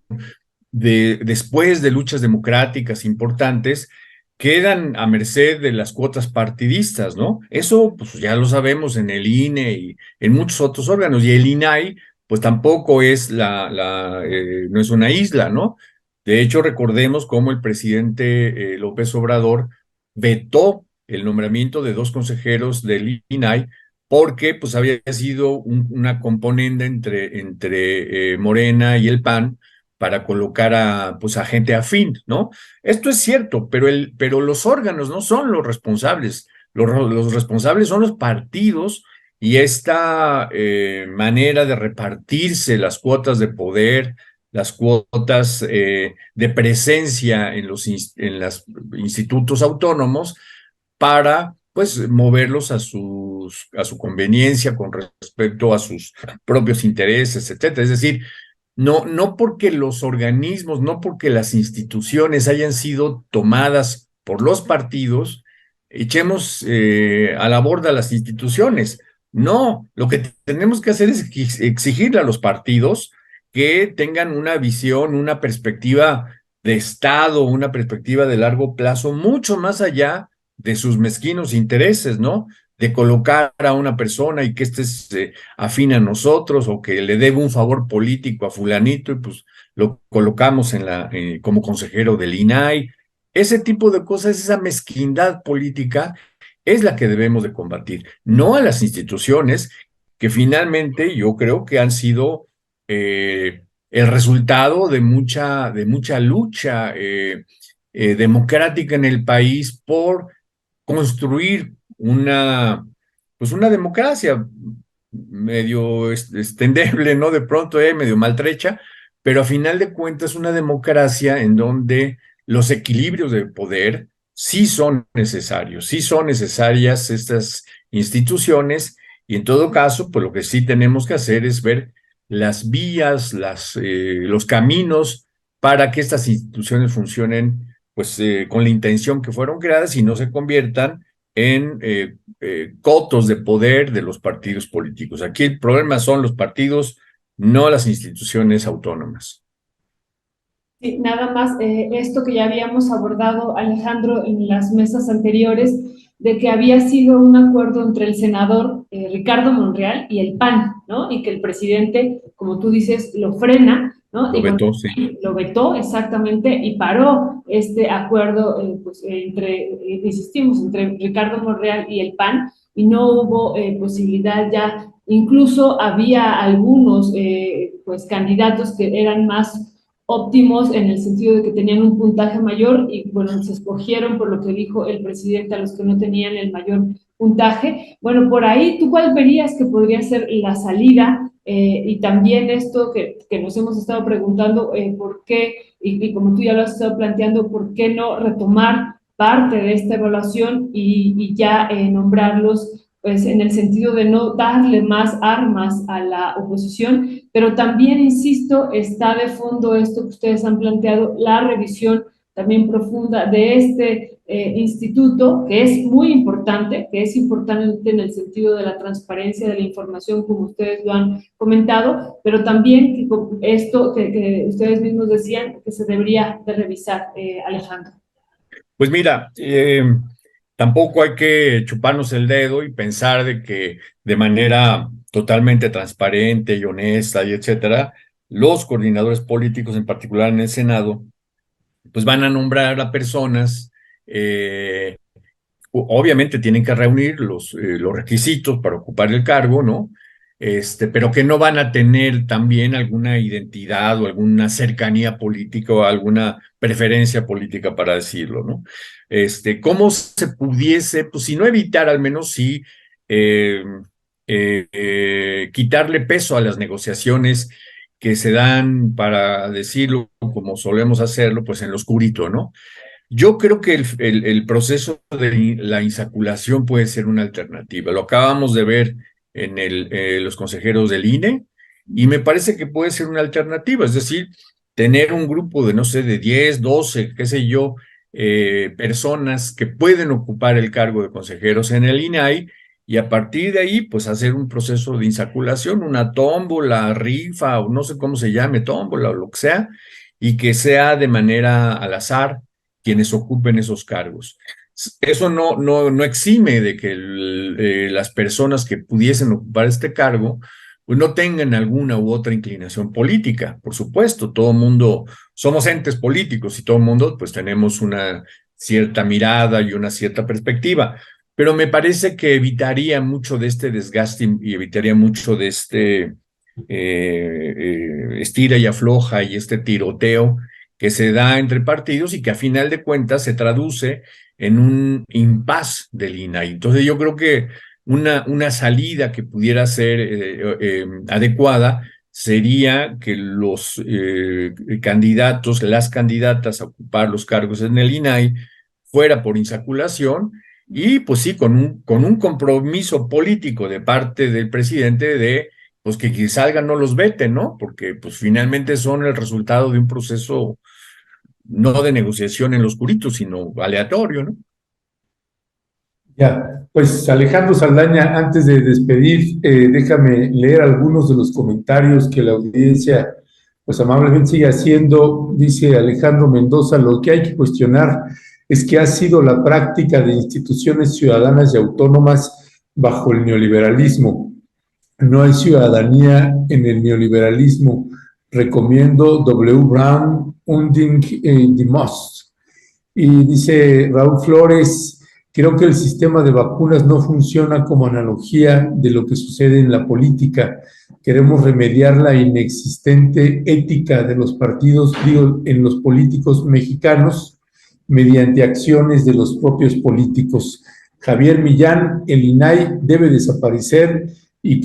después de luchas democráticas importantes, quedan a merced de las cuotas partidistas, ¿no? Eso pues ya lo sabemos en el INE y en muchos otros órganos, y el INAI pues tampoco es no es una isla, ¿no? De hecho, recordemos cómo el presidente López Obrador vetó el nombramiento de 2 consejeros del INAI porque pues había sido una componenda entre Morena y el PAN para colocar pues, a gente afín, ¿no? Esto es cierto, pero los órganos no son los responsables. Los responsables son los partidos, y esta manera de repartirse las cuotas de poder, las cuotas de presencia en los institutos autónomos para pues moverlos a su conveniencia con respecto a sus propios intereses, etcétera. Es decir, no porque los organismos, no porque las instituciones hayan sido tomadas por los partidos, echemos a la borda las instituciones. No, lo que tenemos que hacer es exigirle a los partidos que tengan una visión, una perspectiva de Estado, una perspectiva de largo plazo, mucho más allá de sus mezquinos intereses, ¿no? De colocar a una persona y que éste se afín a nosotros, o que le debe un favor político a fulanito y pues lo colocamos como consejero del INAI. Ese tipo de cosas, esa mezquindad política es la que debemos de combatir, no a las instituciones que finalmente yo creo que han sido el resultado de mucha lucha democrática en el país por construir pues una democracia medio extendible, ¿no? De pronto, medio maltrecha, pero a final de cuentas una democracia en donde los equilibrios de poder sí son necesarios, sí son necesarias estas instituciones, y en todo caso, pues lo que sí tenemos que hacer es ver las vías, los caminos para que estas instituciones funcionen pues con la intención que fueron creadas y no se conviertan en cotos de poder de los partidos políticos. Aquí el problema son los partidos, no las instituciones autónomas. Sí, nada más, esto que ya habíamos abordado, Alejandro, en las mesas anteriores, de que había sido un acuerdo entre el senador Ricardo Monreal y el PAN, ¿no? Y que el presidente, como tú dices, lo frena, ¿no? Lo Y bueno, vetó, sí. lo vetó exactamente y paró este acuerdo, insistimos, entre Ricardo Monreal y el PAN, y no hubo posibilidad ya, incluso había algunos pues candidatos que eran más óptimos en el sentido de que tenían un puntaje mayor y bueno, se escogieron por lo que dijo el presidente a los que no tenían el mayor puntaje. Bueno, por ahí, ¿tú cuál verías que podría ser la salida? Y también esto que nos hemos estado preguntando, ¿por qué? Y como tú ya lo has estado planteando, ¿por qué no retomar parte de esta evaluación y ya nombrarlos pues en el sentido de no darle más armas a la oposición, pero también, insisto, está de fondo esto que ustedes han planteado, la revisión también profunda de este instituto, que es muy importante, que es importante en el sentido de la transparencia de la información, como ustedes lo han comentado, pero también que esto que ustedes mismos decían que se debería de revisar, Alejandro. Pues mira, tampoco hay que chuparnos el dedo y pensar de que de manera totalmente transparente y honesta y etcétera, los coordinadores políticos, en particular en el Senado, pues van a nombrar a personas, obviamente tienen que reunir los requisitos para ocupar el cargo, ¿no? Pero que no van a tener también alguna identidad o alguna cercanía política o alguna preferencia política para decirlo, ¿no? ¿Cómo se pudiese, pues si no evitar, al menos sí eh, quitarle peso a las negociaciones que se dan, para decirlo como solemos hacerlo, pues en lo oscurito, ¿no? Yo creo que el proceso de la insaculación puede ser una alternativa. Lo acabamos de ver en los consejeros del INE y me parece que puede ser una alternativa. Es decir, tener un grupo de, no sé, de 10, 12, qué sé yo, personas que pueden ocupar el cargo de consejeros en el INAI y a partir de ahí, pues hacer un proceso de insaculación, una tómbola, rifa o no sé cómo se llame, tómbola o lo que sea, y que sea de manera al azar quienes ocupen esos cargos. Eso no exime de que las personas que pudiesen ocupar este cargo pues no tengan alguna u otra inclinación política. Por supuesto, todo mundo, somos entes políticos y todo mundo pues tenemos una cierta mirada y una cierta perspectiva, pero me parece que evitaría mucho de este desgaste y evitaría mucho de este estira y afloja y este tiroteo que se da entre partidos y que a final de cuentas se traduce en un impas del INAI. Entonces yo creo que una salida que pudiera ser adecuada sería que los candidatos, las candidatas a ocupar los cargos en el INAI fuera por insaculación y pues sí, con un compromiso político de parte del presidente de pues que salgan no los veten, ¿no? Porque pues finalmente son el resultado de un proceso no de negociación en lo oscurito, sino aleatorio, ¿no? Ya, pues Alejandro Saldaña, antes de despedir, déjame leer algunos de los comentarios que la audiencia pues amablemente sigue haciendo. Dice Alejandro Mendoza, lo que hay que cuestionar es que ha sido la práctica de instituciones ciudadanas y autónomas bajo el neoliberalismo. No hay ciudadanía en el neoliberalismo. Recomiendo W. Brown, Unding the Most. Y dice Raúl Flores, creo que el sistema de vacunas no funciona como analogía de lo que sucede en la política. Queremos remediar la inexistente ética de los partidos, digo, en los políticos mexicanos, mediante acciones de los propios políticos. Javier Millán, el INAI debe desaparecer y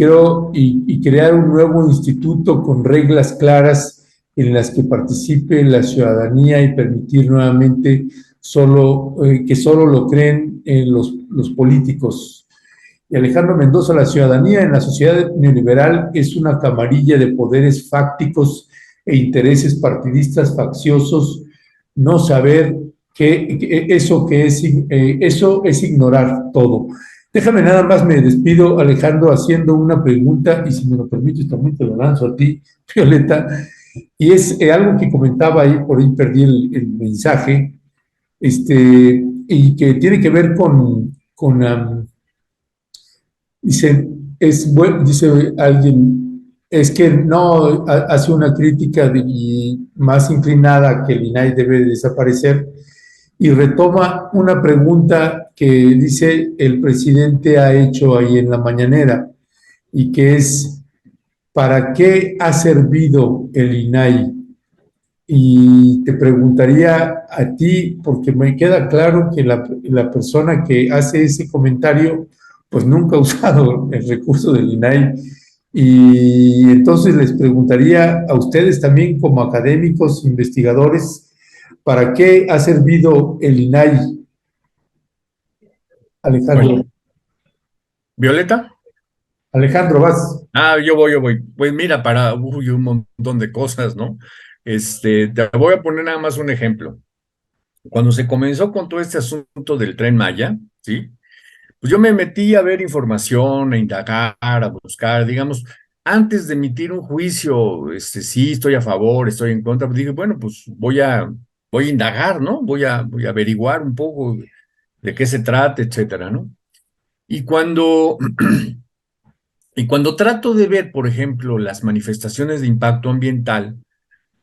crear un nuevo instituto con reglas claras en las que participe la ciudadanía y permitir nuevamente que solo lo creen los políticos. Y Alejandro Mendoza, la ciudadanía en la sociedad neoliberal es una camarilla de poderes fácticos e intereses partidistas facciosos. No saber eso es ignorar todo. Déjame nada más, me despido, Alejandro, haciendo una pregunta, y si me lo permites, también te lo lanzo a ti, Violeta. Y es algo que comentaba ahí, por ahí perdí el mensaje, y que tiene que ver dice, dice alguien, es que no hace una crítica y más inclinada a que el INAI debe desaparecer y retoma una pregunta que dice el presidente ha hecho ahí en la mañanera y que es, ¿para qué ha servido el INAI? Y te preguntaría a ti, porque me queda claro que la persona que hace ese comentario, pues nunca ha usado el recurso del INAI. Y entonces les preguntaría a ustedes también como académicos, investigadores, ¿para qué ha servido el INAI, Bueno, Alejandro? ¿Violeta? Alejandro, vas. Yo voy. Pues mira, un montón de cosas, ¿no? Te voy a poner nada más un ejemplo. Cuando se comenzó con todo este asunto del Tren Maya, ¿sí? Pues yo me metí a ver información, a indagar, a buscar, digamos, antes de emitir un juicio, sí, estoy a favor, estoy en contra, pues dije, bueno, pues voy a indagar, ¿no? Voy a averiguar un poco de qué se trata, etcétera, ¿no? Y cuando, y cuando trato de ver, por ejemplo, las manifestaciones de impacto ambiental,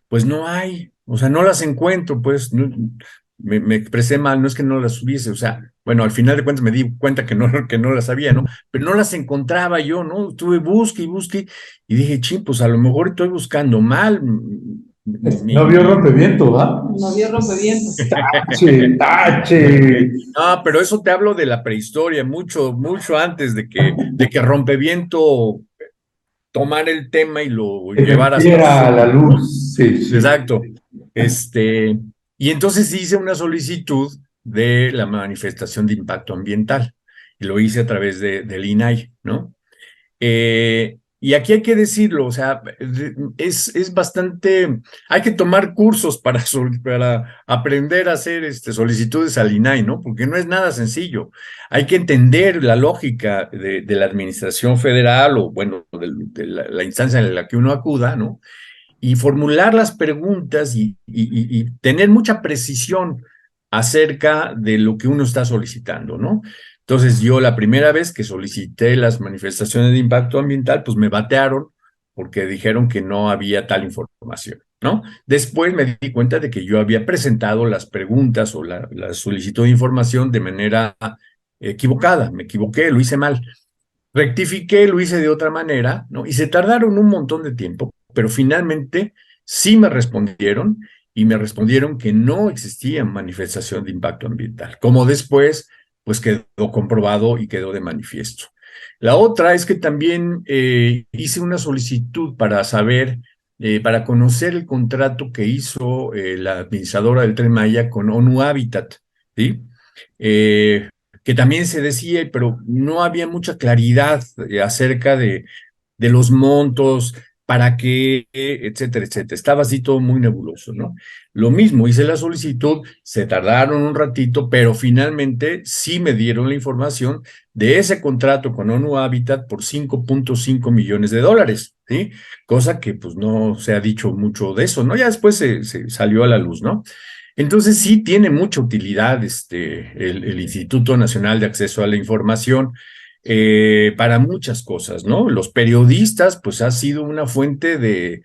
pues no hay, o sea, no las encuentro, pues me expresé mal, no es que no las hubiese, o sea, bueno, al final de cuentas me di cuenta que no las había, ¿no? Pero no las encontraba yo, ¿no? Estuve busque y busque y dije, ching, pues a lo mejor estoy buscando mal. No vio rompeviento, ¿va? No vio rompevientos. Tache, tache. No, pero eso te hablo de la prehistoria, mucho antes de que Rompeviento tomara el tema y lo Que llevara hasta metiera a la nosotros, ¿no? luz. Sí, sí. Exacto. Y entonces hice una solicitud de la manifestación de impacto ambiental y lo hice a través del INAI, ¿no? Y aquí hay que decirlo, o sea, es bastante, hay que tomar cursos para aprender a hacer solicitudes al INAI, ¿no? Porque no es nada sencillo. Hay que entender la lógica de la administración federal o, bueno, de la instancia en la que uno acuda, ¿no? Y formular las preguntas y tener mucha precisión acerca de lo que uno está solicitando, ¿no? Entonces yo la primera vez que solicité las manifestaciones de impacto ambiental, pues me batearon porque dijeron que no había tal información, ¿no? Después me di cuenta de que yo había presentado las preguntas o la solicitud de información de manera equivocada, me equivoqué, lo hice mal. Rectifiqué, lo hice de otra manera, ¿no? Y se tardaron un montón de tiempo, pero finalmente sí me respondieron y me respondieron que no existía manifestación de impacto ambiental, como después, pues quedó comprobado y quedó de manifiesto. La otra es que también hice una solicitud para saber, para conocer el contrato que hizo la administradora del Tren Maya con ONU Habitat, ¿sí? Eh, que también se decía, pero no había mucha claridad acerca de los montos, para qué, etcétera, etcétera. Estaba así todo muy nebuloso, ¿no? Lo mismo, hice la solicitud, se tardaron un ratito, pero finalmente sí me dieron la información de ese contrato con ONU Habitat por 5.5 millones de dólares, ¿sí? Cosa que pues no se ha dicho mucho de eso, ¿no? Ya después se salió a la luz, ¿no? Entonces sí tiene mucha utilidad el Instituto Nacional de Acceso a la Información para muchas cosas, ¿no? Los periodistas, pues ha sido una fuente de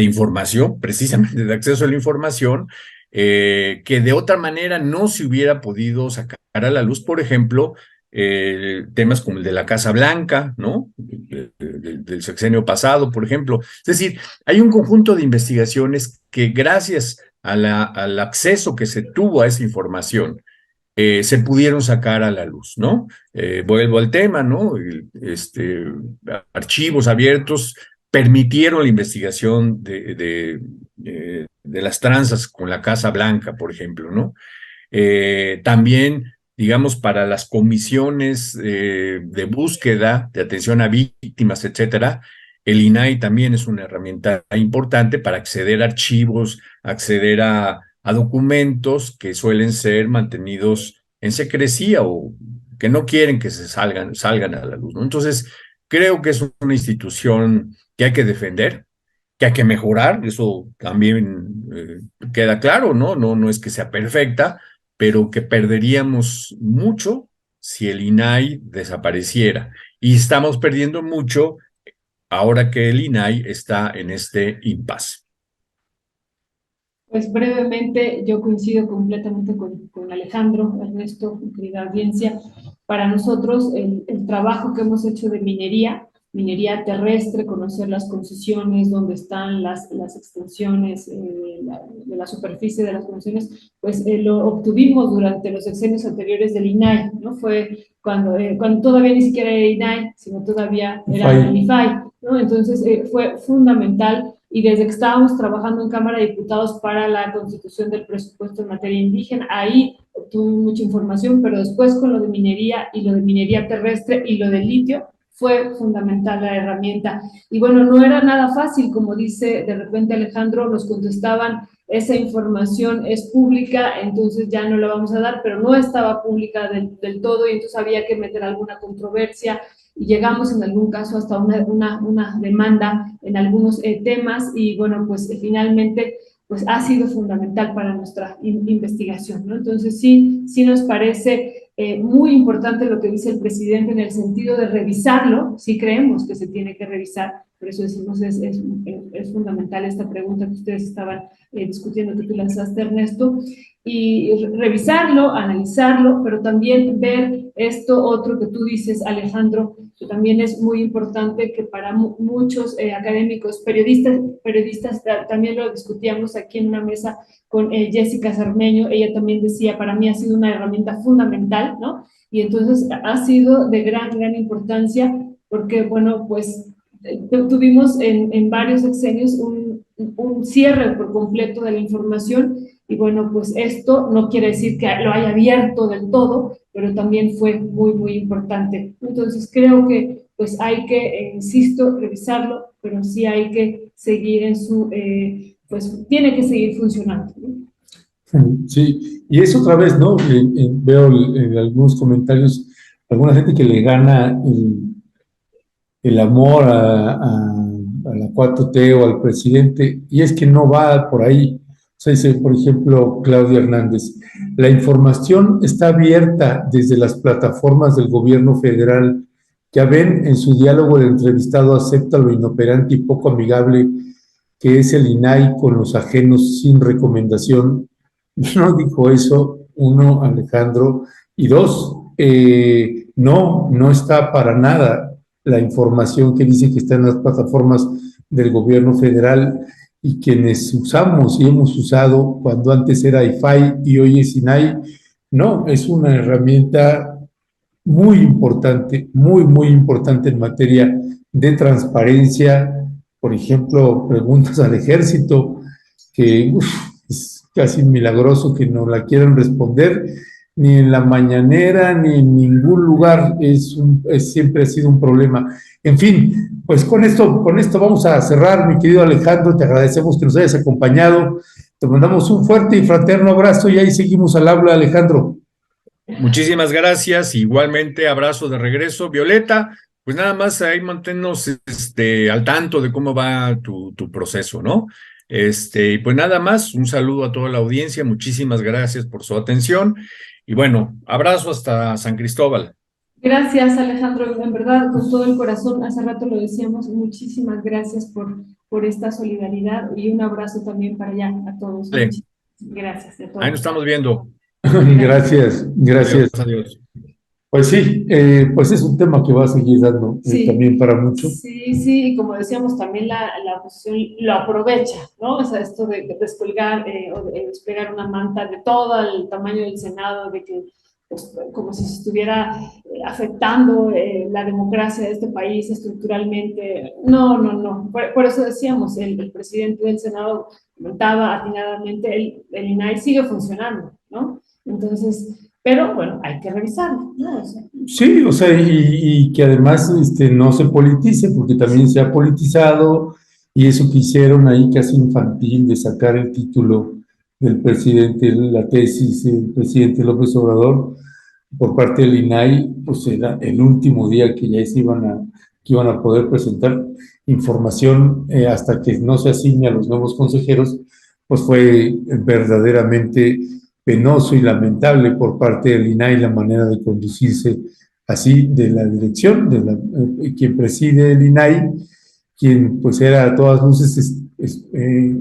información, precisamente de acceso a la información, que de otra manera no se hubiera podido sacar a la luz, por ejemplo, temas como el de la Casa Blanca, ¿no? Del sexenio pasado, por ejemplo. Es decir, hay un conjunto de investigaciones que gracias al acceso que se tuvo a esa información, se pudieron sacar a la luz, ¿no? Vuelvo al tema, ¿no? Archivos abiertos permitieron la investigación de las tranzas con la Casa Blanca, por ejemplo, ¿no? También, digamos, para las comisiones de búsqueda, de atención a víctimas, etcétera, el INAI también es una herramienta importante para acceder a archivos, acceder a documentos que suelen ser mantenidos en secrecía o que no quieren que salgan a la luz, ¿no? Entonces, creo que es una institución que hay que defender, que hay que mejorar, eso también queda claro, ¿no? No es que sea perfecta, pero que perderíamos mucho si el INAI desapareciera. Y estamos perdiendo mucho ahora que el INAI está en este impasse. Pues brevemente, yo coincido completamente con Alejandro, Ernesto, querida audiencia. Para nosotros, el trabajo que hemos hecho de minería terrestre, conocer las concesiones, dónde están las extensiones de la superficie de las concesiones, pues lo obtuvimos durante los sexenios anteriores del INAI, ¿no? Fue cuando todavía ni siquiera era INAI, sino todavía era el IFAI, ¿no? Entonces fue fundamental. Y desde que estábamos trabajando en Cámara de Diputados para la constitución del presupuesto en materia indígena, ahí obtuvimos mucha información, pero después con lo de minería y lo de minería terrestre y lo del litio, fue fundamental la herramienta. Y bueno, no era nada fácil, como dice de repente Alejandro, nos contestaban, esa información es pública, entonces ya no la vamos a dar, pero no estaba pública del todo y entonces había que meter alguna controversia y llegamos en algún caso hasta una demanda en algunos temas y bueno, pues finalmente pues ha sido fundamental para nuestra investigación, ¿no? Entonces sí nos parece muy importante lo que dice el presidente en el sentido de revisarlo, sí creemos que se tiene que revisar, por eso decimos es fundamental esta pregunta que ustedes estaban discutiendo, que tú lanzaste, Ernesto, y revisarlo, analizarlo, pero también ver esto otro que tú dices, Alejandro, que también es muy importante, que para muchos académicos, periodistas, también lo discutíamos aquí en una mesa con Jessica Sarmeño, ella también decía, para mí ha sido una herramienta fundamental, ¿no? Y entonces ha sido de gran importancia, porque, bueno, pues tuvimos en varios sexenios un cierre por completo de la información, y bueno, pues esto no quiere decir que lo haya abierto del todo, pero también fue muy importante. Entonces creo que pues hay que, insisto, revisarlo, pero sí hay que seguir en su, pues tiene que seguir funcionando, ¿no? Sí, y es otra vez, ¿no? Veo en algunos comentarios alguna gente que le gana el amor a la 4T o al presidente, y es que no va por ahí. O sea, dice, por ejemplo, Claudia Hernández, la información está abierta desde las plataformas del gobierno federal. Ya ven, en su diálogo el entrevistado acepta lo inoperante y poco amigable que es el INAI con los ajenos sin recomendación. No dijo eso, uno, Alejandro, y dos, no está para nada la información que dice que está en las plataformas del gobierno federal, y quienes usamos y hemos usado cuando antes era IFAI y hoy es INAI, no, es una herramienta muy importante, muy importante en materia de transparencia. Por ejemplo, preguntas al ejército, que es casi milagroso que no la quieran responder, ni en la mañanera, ni en ningún lugar, siempre ha sido un problema. En fin, pues con esto vamos a cerrar, mi querido Alejandro, te agradecemos que nos hayas acompañado, te mandamos un fuerte y fraterno abrazo y ahí seguimos al habla, Alejandro. Muchísimas gracias, igualmente abrazo de regreso, Violeta. Pues nada más ahí manténnos al tanto de cómo va tu proceso, ¿no? Y pues nada más, un saludo a toda la audiencia, muchísimas gracias por su atención y bueno, abrazo hasta San Cristóbal. Gracias, Alejandro, en verdad, con todo el corazón, hace rato lo decíamos, muchísimas gracias por esta solidaridad y un abrazo también para allá a todos. Vale. Gracias de todo. Ahí nos estamos viendo. Gracias. Adiós. Pues sí, pues es un tema que va a seguir dando también para mucho. Sí, y como decíamos, también la oposición lo aprovecha, ¿no? O sea, esto de descolgar o de desplegar una manta de todo el tamaño del Senado, de que pues, como si se estuviera afectando la democracia de este país estructuralmente. No. Por eso decíamos, el presidente del Senado comentaba atinadamente, el INAI sigue funcionando, ¿no? Entonces, pero bueno, hay que revisarlo, ¿no? Sí, o sea, y que además no se politice, porque también se ha politizado, y eso que hicieron ahí casi infantil de sacar el título del presidente, la tesis del presidente López Obrador por parte del INAI, pues era el último día que ya se iban a que iban a poder presentar información hasta que no se asigne a los nuevos consejeros, pues fue verdaderamente penoso y lamentable por parte del INAI la manera de conducirse así de la dirección, quien preside el INAI, quien pues era a todas luces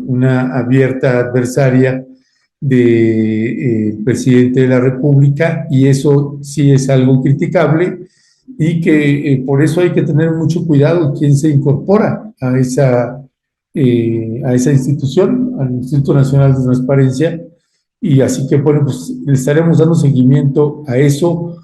una abierta adversaria del presidente de la República, y eso sí es algo criticable y que por eso hay que tener mucho cuidado quién se incorpora a esa institución, al Instituto Nacional de Transparencia. Y así que, bueno, pues le estaremos dando seguimiento a eso.